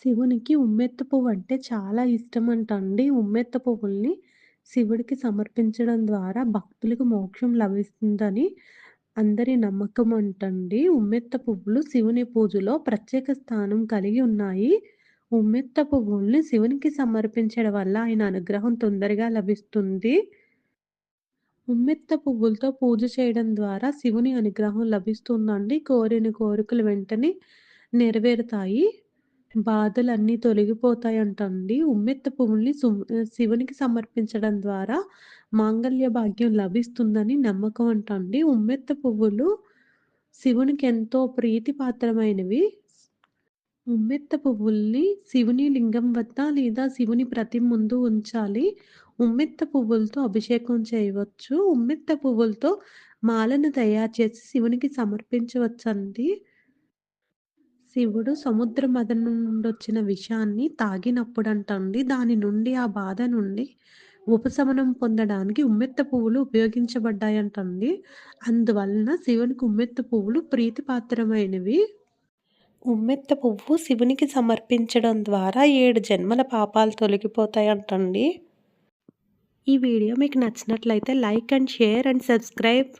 శివునికి ఉమ్మెత్త పువ్వంటే చాలా ఇష్టమంటండి. ఉమ్మెత్త పువ్వుల్ని శివుడికి సమర్పించడం ద్వారా భక్తులకు మోక్షం లభిస్తుందని అందరి నమ్మకమంటండి. ఉమ్మెత్త పువ్వులు శివుని పూజలో ప్రత్యేక స్థానం కలిగి ఉన్నాయి. ఉమ్మెత్త పువ్వుల్ని శివునికి సమర్పించడం వల్ల ఆయన అనుగ్రహం తొందరగా లభిస్తుంది. ఉమ్మెత్త పువ్వులతో పూజ చేయడం ద్వారా శివుని అనుగ్రహం లభిస్తుందండి. కోరిన కోరికలు వెంటనే నెరవేరుతాయి. బాధలన్నీ తొలగిపోతాయంటండి. ఉమ్మెత్త పువ్వుల్ని శివునికి సమర్పించడం ద్వారా మాంగళ్య భాగ్యం లభిస్తుందని నమ్మకం అంటండి. ఉమ్మెత్త పువ్వులు శివునికి ఎంతో ప్రీతిపాత్రమైనవి. ఉమ్మెత్త పువ్వుల్ని శివుని లింగం వద్ద లేదా శివుని ప్రతిమ ముందు ఉంచాలి. ఉమ్మెత్త పువ్వులతో అభిషేకం చేయవచ్చు. ఉమ్మెత్త పువ్వులతో మాలను తయారు చేసి శివునికి సమర్పించవచ్చండి. శివుడు సముద్ర మథనం నుండొచ్చిన విషాన్ని తాగినప్పుడంటండి, దాని నుండి ఆ బాధ నుండి ఉపశమనం పొందడానికి ఉమ్మెత్త పువ్వులు ఉపయోగించబడ్డాయంటండి. అందువలన శివునికి ఉమ్మెత్త పువ్వులు ప్రీతిపాత్రమైనవి. ఉమ్మెత్త పువ్వు శివునికి సమర్పించడం ద్వారా 7 జన్మల పాపాలు తొలగిపోతాయంటండి. ఈ వీడియో మీకు నచ్చినట్లయితే like and share and subscribe.